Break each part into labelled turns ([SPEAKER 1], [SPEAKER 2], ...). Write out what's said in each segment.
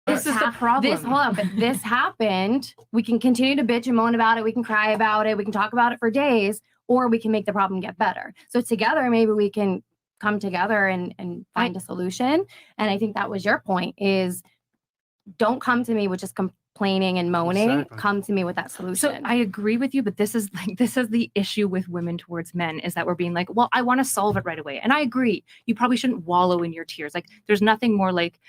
[SPEAKER 1] This is the problem.
[SPEAKER 2] This happened. We can continue to bitch and moan about it. We can cry about it. We can talk about it for days, or we can make the problem get better. So together, maybe we can come together and find a solution. And I think that was your point, is don't come to me with just complaining and moaning.
[SPEAKER 3] Exactly.
[SPEAKER 2] Come to me with that solution.
[SPEAKER 1] So I agree with you, but this is the issue with women towards men, is that we're being like, well, I want to solve it right away. And I agree. You probably shouldn't wallow in your tears. Like, there's nothing more like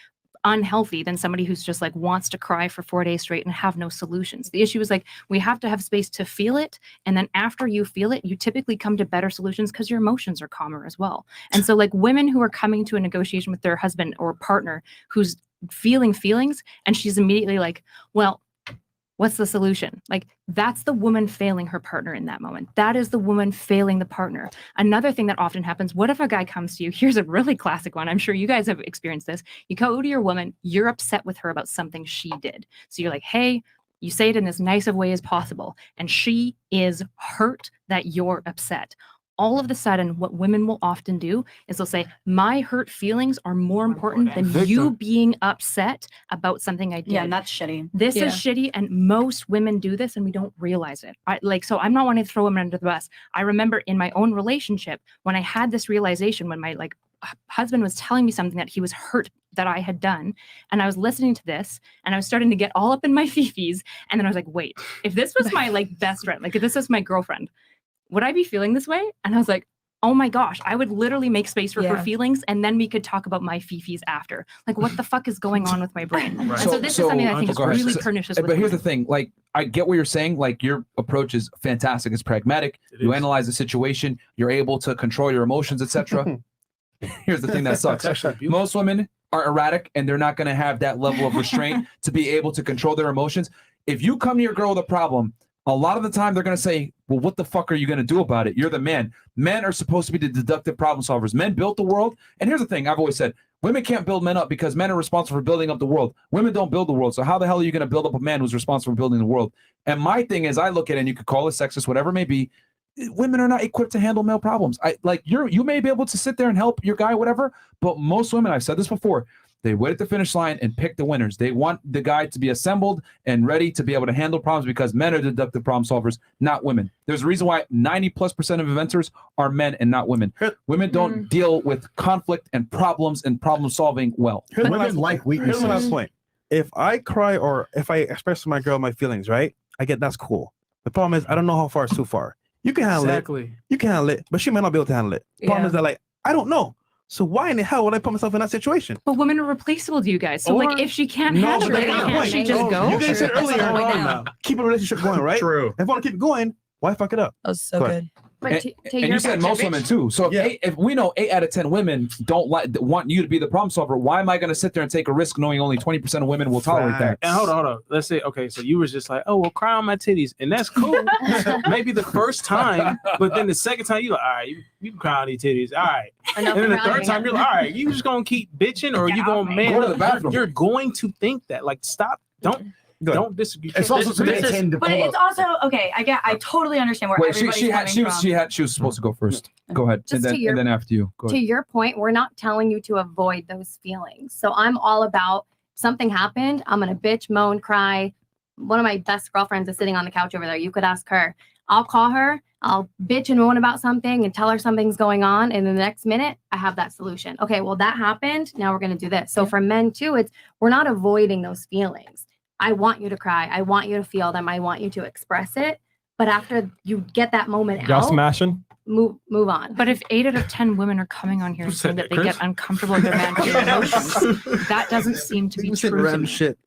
[SPEAKER 1] unhealthy than somebody who's just like wants to cry for 4 days straight and have no solutions. The issue is like, we have to have space to feel it. And then after you feel it, you typically come to better solutions because your emotions are calmer as well. And so like women who are coming to a negotiation with their husband or partner who's feeling feelings, and she's immediately like, well, what's the solution? Like, that's the woman failing her partner in that moment. That is the woman failing the partner. Another thing that often happens, what if a guy comes to you? Here's a really classic one. I'm sure you guys have experienced this. You go to your woman, you're upset with her about something she did. So you're like, hey, you say it in as nice of a way as possible. And she is hurt that you're upset. All of a sudden, what women will often do is they'll say, my hurt feelings are more important than you being upset about something I did.
[SPEAKER 4] Yeah, and that's shitty.
[SPEAKER 1] This is shitty, and most women do this and we don't realize it. So I'm not wanting to throw women under the bus. I remember in my own relationship, when I had this realization, when my husband was telling me something that he was hurt that I had done, and I was listening to this, and I was starting to get all up in my fifis, and then I was like, wait, if this was my best friend, like if this was my girlfriend, would I be feeling this way? And I was like, oh my gosh, I would literally make space for her feelings, and then we could talk about my fifis after. Like, what the fuck is going on with my brain? Right. And so this is something that I think is really pernicious.
[SPEAKER 5] But here's the thing, like, I get what you're saying. Like, your approach is fantastic. It's pragmatic. You analyze the situation. You're able to control your emotions, etc. Here's the thing that sucks. Most women are erratic, and they're not going to have that level of restraint to be able to control their emotions. If you come to your girl with a problem, a lot of the time they're going to say, well, what the fuck are you going to do about it? You're the man. Men are supposed to be the deductive problem solvers. Men built the world. And here's the thing I've always said, women can't build men up because men are responsible for building up the world. Women don't build the world. So how the hell are you going to build up a man who's responsible for building the world? And my thing is, I look at it, and you could call it sexist, whatever it may be, women are not equipped to handle male problems. You may be able to sit there and help your guy, whatever, but most women, I've said this before, they wait at the finish line and pick the winners. They want the guy to be assembled and ready to be able to handle problems because men are deductive problem solvers, not women. There's a reason why 90+% of inventors are men and not women. Women don't deal with conflict and problems and problem solving well.
[SPEAKER 3] Here's my last point. If I cry or if I express to my girl my feelings, right? I get that's cool. The problem is I don't know how far it's too far. You can handle it. You can handle it, but she might not be able to handle it. The problem is that, like, I don't know. So why in the hell would I put myself in that situation?
[SPEAKER 1] But women are replaceable to you guys. So like, if she can't handle it, can't she just go?
[SPEAKER 3] You guys said earlier, keep a relationship going, right? True. If I want to keep it going, why fuck it up?
[SPEAKER 4] That was so good.
[SPEAKER 2] But
[SPEAKER 5] and you said most women too. So if we know 8 out of 10 women don't want you to be the problem solver, why am I going to sit there and take a risk knowing only 20% of women will tolerate that?
[SPEAKER 6] And hold on. Let's say, okay, so you was just like, oh, well, cry on my titties, and that's cool. Maybe the first time, but then the second time you're like, all right, you can cry on these titties, all right. And then the third time you're like, all right, you just gonna keep bitching, or you gonna man up. You're going to think that. Like, stop, don't disagree.
[SPEAKER 4] It's also but it's also okay. I totally understand where everybody's coming from.
[SPEAKER 5] She was supposed to go first. Go ahead, and then after you. Go ahead.
[SPEAKER 2] To your point, we're not telling you to avoid those feelings. So I'm all about something happened. I'm gonna bitch, moan, cry. One of my best girlfriends is sitting on the couch over there. You could ask her. I'll call her. I'll bitch and moan about something and tell her something's going on. And the next minute, I have that solution. Okay, well that happened. Now we're gonna do this. So for men too, we're not avoiding those feelings. I want you to cry. I want you to feel them. I want you to express it. But after you get that moment
[SPEAKER 7] out, smashing.
[SPEAKER 2] Move on.
[SPEAKER 1] But if 8 out of 10 women are coming on here saying that they get uncomfortable with their man emotions, that doesn't seem to be true.
[SPEAKER 3] Shit.